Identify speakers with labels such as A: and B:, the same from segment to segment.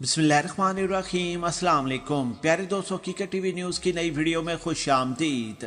A: बिस्मिल्लाहिर्रहमानिर्रहीम। अस्सलाम वालेकुम प्यारे दोस्तों, हकीकत टीवी न्यूज़ की नई वीडियो में खुश आमदीद।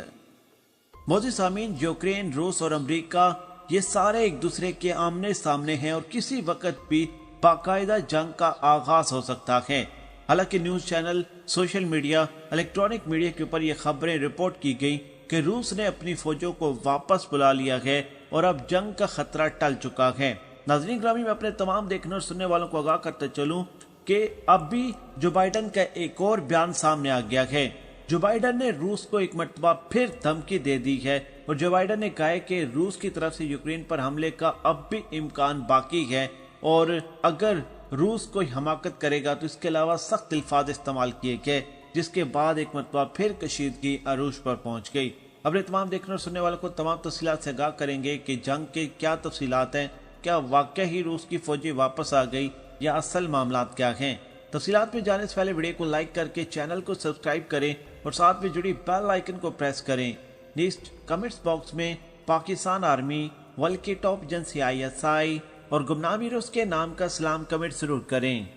A: मोदी सामीन, यूक्रेन, रूस और अमेरिका ये सारे एक दूसरे के आमने सामने हैं और किसी वक्त भी बाकायदा जंग का आगाज हो सकता है। हालांकि news channel, social media, electronic media के ऊपर ये खबरें रिपोर्ट की गई कि रूस ने अपनी फौजों को वापस बुला लिया है और अब जंग का खतरा टल चुका है। नाज़रीन ग्रामी, मैं अपने तमाम देखने और सुनने वालों को आगाह करते चलूं कि अब भी जो बाइडन का एक और बयान सामने आ गया है। जो बाइडन ने रूस को एक मर्तबा फिर धमकी दे दी है और जो बाइडन ने कहा है कि रूस की तरफ से यूक्रेन पर हमले का अब भी इम्कान बाकी है और अगर रूस कोई हमाकत करेगा तो इसके अलावा सख्त अल्फाज इस्तेमाल किए गए, जिसके बाद एक मर्तबा फिर कशीदगी अरूज पर पहुंच गई। अपने तमाम देखने और सुनने वालों को तमाम तफसीलात से आगाह करेंगे कि जंग के क्या तफसीलात हैं, क्या वाकई ही रूस की फौजी वापस आ गई या असल मामलात क्या हैं। तफसीलात में जाने से पहले वीडियो को लाइक करके चैनल को सब्सक्राइब करें और साथ में जुड़ी बेल आइकन को प्रेस करें। नीचे कमेंट्स बॉक्स में पाकिस्तान आर्मी, वर्ल्ड के टॉप एजेंसी ISI और गुमनामी रूस के नाम का सलाम कमेंट जरूर करें।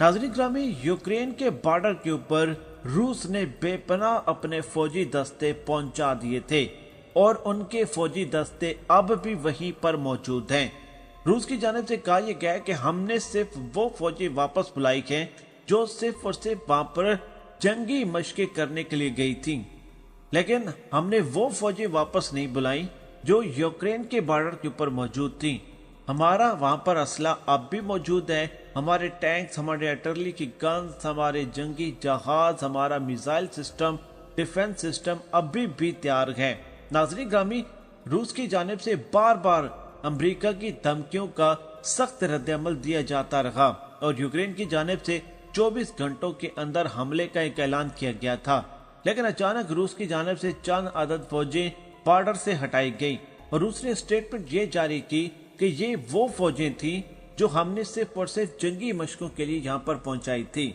A: नाज़रीन ग्रामी, यूक्रेन के बॉर्डर के ऊपर रूस ने बेपनाह अपने फौजी दस्ते पहुंचा दिए थे और उनके फौजी दस्ते अब भी वहीं पर मौजूद हैं। रूस की जानिब से कहा यह गया कि हमने सिर्फ वो फौजी वापस बुलाई हैं जो सिर्फ और सिर्फ वहां पर जंगी मशकें करने के लिए गई थी, लेकिन हमने वो फौजी वापस नहीं बुलाई जो यूक्रेन के बॉर्डर के ऊपर मौजूद थी। हमारा वहां पर असला अब भी मौजूद है, हमारे टैंक्स, हमारे आर्टिलरी की गन्स, हमारे जंगी जहाज, हमारा मिसाइल सिस्टम, डिफेंस सिस्टम अभी भी तैयार है। नाज़रीन ग्रामी, रूस की जानिब से बार बार अमेरिका की धमकियों का सख्त रद्द-ए-अमल दिया जाता रहा और यूक्रेन की जानिब से 24 घंटों के अंदर हमले का एक ऐलान किया गया था, लेकिन अचानक रूस की जानिब से चंद अदद फौजें बॉर्डर से हटाई गई और रूस ने स्टेटमेंट ये जारी की कि ये वो फौजें थी जो हमने सिर्फ और सिर्फ जंगी मशकों के लिए यहाँ पर पहुंचाई थी।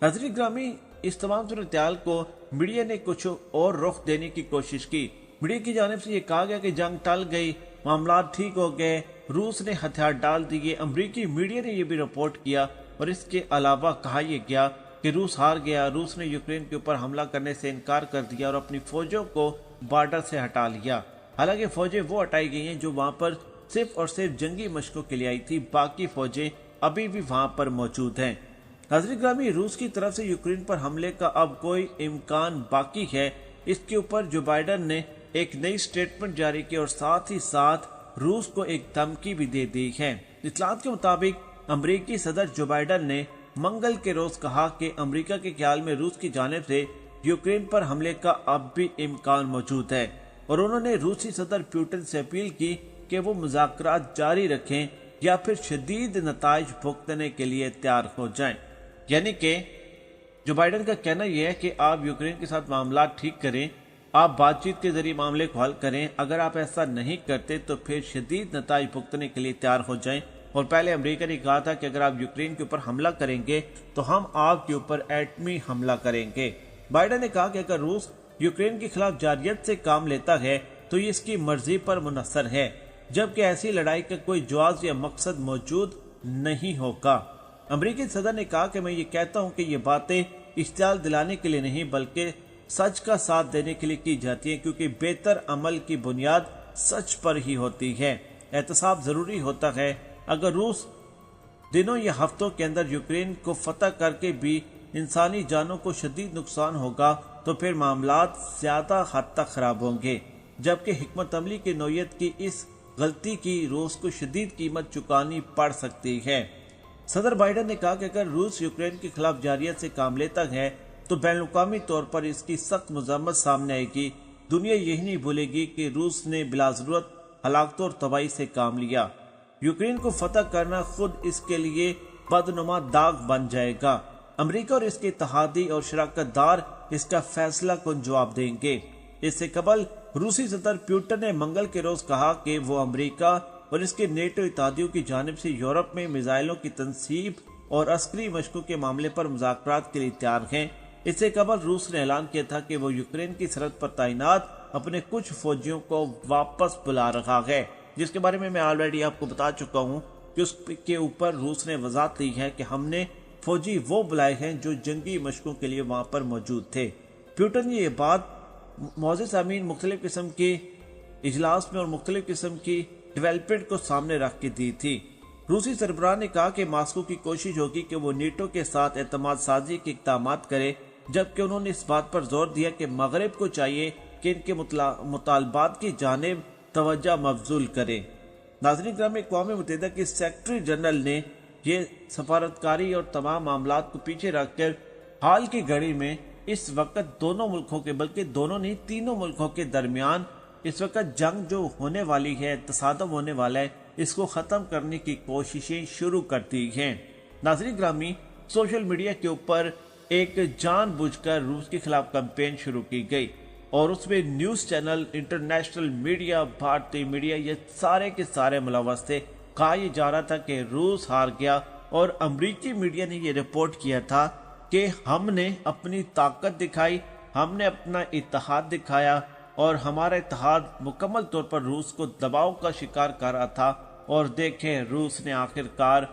A: नाज़रीन ग्रामी, इस तमाम सूरत-ए-हाल को मीडिया ने कुछ और रुख देने की कोशिश की। मीडिया की जानिब से ये कहा गया कि जंग टल गई, मामला ठीक हो गए, रूस ने हथियार डाल दिए। अमरीकी मीडिया ने यह भी रिपोर्ट किया और इसके अलावा कहा यह गया कि रूस हार गया, रूस ने यूक्रेन के ऊपर हमला करने से इनकार कर दिया और अपनी फौजों को बॉर्डर से हटा लिया। हालांकि फौजें वो हटाई गई हैं जो वहां पर सिर्फ और सिर्फ जंगी मशकों के लिए आई थी, बाकी फौजें अभी भी वहां पर मौजूद हैं। नाज़रीन ग्रामी, रूस की तरफ से यूक्रेन पर हमले का अब कोई इम्कान बाकी है, इसके ऊपर जो बाइडन ने एक नई स्टेटमेंट जारी की और साथ ही साथ रूस को एक धमकी भी दे दी है। इत्तलात के मुताबिक अमेरिकी सदर जो बाइडन ने मंगल के रोज कहा कि अमेरिका के ख्याल में रूस की जानिब से यूक्रेन पर हमले का अब भी इम्कान मौजूद है और उन्होंने रूसी सदर पुतिन से अपील की कि वो मुज़ाकरात जारी रखें या फिर शदीद नताइज भुगतने के लिए तैयार हो जाएं। यानी कि जो बाइडन का कहना यह है कि आप यूक्रेन के साथ मामला ठीक करें, आप बातचीत के जरिए मामले को हल करें, अगर आप ऐसा नहीं करते तो फिर शदीद नताइज भुगतने के लिए तैयार हो जाएं। और पहले अमेरिका ने कहा था कि अगर आप यूक्रेन के ऊपर हमला करेंगे तो हम आपके ऊपर एटमी हमला करेंगे। बाइडन ने कहा कि अगर रूस यूक्रेन के खिलाफ जारियत से काम लेता है तो ये इसकी मर्जी पर मुनहसर है, जबकि ऐसी लड़ाई का कोई जवाब या मकसद मौजूद नहीं होगा। अमेरिकी सदर ने कहा कि मैं ये कहता हूँ कि ये बातें इश्तियाल दिलाने के लिए नहीं बल्कि सच का साथ देने के लिए की जाती है, क्योंकि बेहतर अमल की बुनियाद सच पर ही होती है। एहतसाब जरूरी होता है। अगर रूस दिनों या हफ्तों के अंदर यूक्रेन को फतह करके भी इंसानी जानों को शदीद नुकसान होगा तो फिर मामलात ज्यादा हद तक खराब होंगे, जबकि हिकमत अमली की नौयत की इस गलती की रूस को शदीद कीमत चुकानी पड़ सकती है। सदर बाइडन ने कहा कि अगर रूस यूक्रेन के खिलाफ जारियत से काम लेता है तो बैनुल-अक़वामी तौर पर इसकी सख्त मज़म्मत सामने आएगी। दुनिया यही नहीं भूलेगी कि रूस ने बिला ज़रूरत हलाकतों और तबाही से काम लिया। यूक्रेन को फतह करना खुद इसके लिए बदनुमा दाग बन जाएगा। अमेरिका और इसके इत्तेहादी और शराकतदार इसका फैसला कुन जवाब देंगे। इससे कबल रूसी सदर पुतिन ने मंगल के रोज कहा कि वो अमेरिका और इसके नेटो इत्तेहादियों की जानिब से यूरोप में मिसाइलों की तनसीब और अस्करी मशकों के मामले पर मुज़ाकरात के लिए तैयार हैं। इससे कबल रूस ने ऐलान किया था कि वो यूक्रेन की सरहद पर तैनात अपने कुछ फौजियों को वापस बुला रहा है, जिसके बारे में मैं ऑलरेडी आपको बता चुका हूँ کہ اس کے اوپر روس نے وضاحت دی ہے کہ ہم نے فوجی وہ بلائے ہیں جو جنگی مشقوں کے لیے وہاں پر موجود تھے۔ پیوٹن نے یہ بات معزز سامعین مختلف قسم کے اجلاس میں اور مختلف قسم کی ڈیولپمنٹ کو سامنے رکھ کے دی تھی۔ روسی سربراہ نے کہا کہ ماسکو کی کوشش ہوگی کہ وہ نیٹو کے ساتھ اعتماد سازی کے اقدامات کرے، جبکہ انہوں نے اس بات پر زور دیا کہ مغرب کو چاہیے کہ ان کے مطالبات کی جانب توجہ مبذول کرے۔ ناظرین گرامی، اقوام متحدہ کے سیکرٹری جنرل نے یہ سفارتکاری اور تمام معاملات کو پیچھے رکھ کر حال کی گھڑی میں اس وقت دونوں ملکوں کے بلکہ دونوں نہیں تینوں ملکوں کے درمیان اس وقت جنگ جو ہونے والی ہے، تصادم ہونے والا ہے، اس کو ختم کرنے کی کوششیں شروع کر دی ہیں۔ ناظرین گرامی، سوشل میڈیا کے اوپر ایک جان بوجھ کر روس کے خلاف کمپین شروع کی گئی اور اس میں نیوز چینل، انٹرنیشنل میڈیا، بھارتی میڈیا، یہ سارے کے سارے ملوث تھے۔ کہا یہ جا رہا تھا کہ روس ہار گیا اور امریکی میڈیا نے یہ رپورٹ کیا تھا کہ ہم نے اپنی طاقت دکھائی، ہم نے اپنا اتحاد دکھایا اور ہمارا اتحاد مکمل طور پر روس کو دباؤ کا شکار کر رہا تھا، اور دیکھیں روس نے آخر کار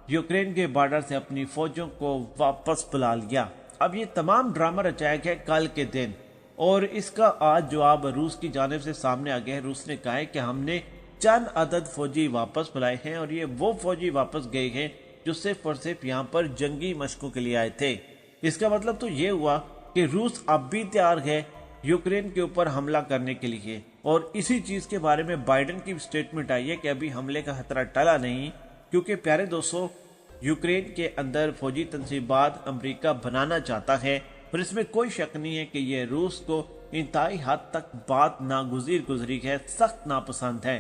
A: یوکرین کے بارڈر سے اپنی فوجوں کو واپس بلا لیا۔ اب یہ تمام ڈرامہ رچایا گیا کل کے دن، اور اس کا آج جواب روس کی جانب سے سامنے آ گیا ہے۔ روس نے کہا ہے کہ ہم نے چند عدد فوجی واپس بلائے ہیں، اور یہ وہ فوجی واپس گئے ہیں جو صرف اور صرف یہاں پر جنگی مشقوں کے لیے آئے تھے۔ اس کا مطلب تو یہ ہوا کہ روس اب بھی تیار ہے یوکرین کے اوپر حملہ کرنے کے لیے، اور اسی چیز کے بارے میں بائیڈن کی سٹیٹمنٹ آئی ہے کہ ابھی حملے کا خطرہ ٹلا نہیں، کیونکہ پیارے دوستو، یوکرین کے اندر فوجی تنصیبات امریکہ بنانا چاہتا ہے، اور اس میں کوئی شک نہیں ہے کہ یہ روس کو انتہائی حد تک بات ناگزیر گزری ہے، سخت ناپسند ہے۔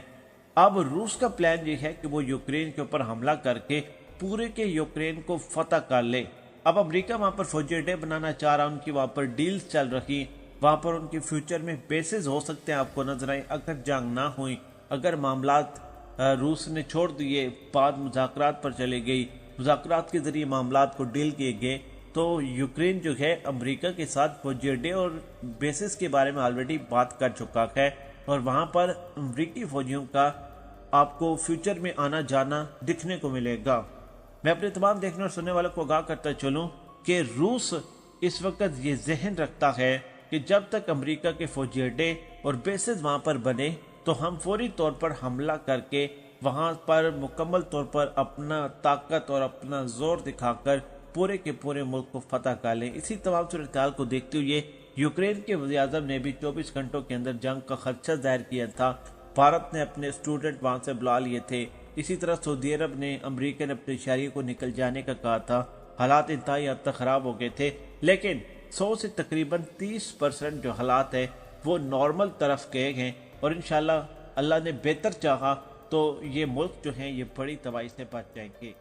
A: اب روس کا پلان یہ ہے کہ وہ یوکرین کے اوپر حملہ کر کے پورے کے یوکرین کو فتح کر لے۔ اب امریکہ وہاں پر فوجی اڈے بنانا چاہ رہا، ان کی وہاں پر ڈیلز چل رہی، وہاں پر ان کی فیوچر میں بیسز ہو سکتے ہیں، آپ کو نظر آئیں۔ اگر جنگ نہ ہوئی، اگر معاملات روس نے چھوڑ دیے، بعد مذاکرات پر چلے گئی، مذاکرات کے ذریعے معاملات کو ڈیل کیے گئے، تو یوکرین جو ہے امریکہ کے ساتھ فوجی اڈے اور بیسز کے بارے میں آلریڈی بات کر چکا ہے، اور وہاں پر امریکی فوجیوں کا آپ کو فیوچر میں آنا جانا دکھنے کو ملے گا۔ میں اپنے تمام دیکھنے اور سننے والوں کو آگاہ کرتا چلوں کہ روس اس وقت یہ ذہن رکھتا ہے کہ جب تک امریکہ کے فوجی اڈے اور بیسز وہاں پر بنے تو ہم فوری طور پر حملہ کر کے وہاں پر مکمل طور پر اپنا طاقت اور اپنا زور دکھا کر پورے کے پورے ملک کو فتح کر لیں۔ اسی تمام صورتحال کو دیکھتے ہوئے یوکرین کے وزیر اعظم نے بھی 24 گھنٹوں کے اندر جنگ کا خدشہ ظاہر کیا تھا۔ بھارت نے اپنے اسٹوڈنٹ وہاں سے بلا لیے تھے، اسی طرح سعودی عرب نے امریکہ نے اپنے شہریوں کو نکل جانے کا کہا تھا۔ حالات انتہائی حد تک خراب ہو گئے تھے، لیکن 100 سے تقریباً 30% جو حالات ہیں وہ نارمل طرف گئے ہیں، اور انشاءاللہ اللہ نے بہتر چاہا تو یہ ملک جو ہیں یہ بڑی تباہی سے بچ جائیں گے۔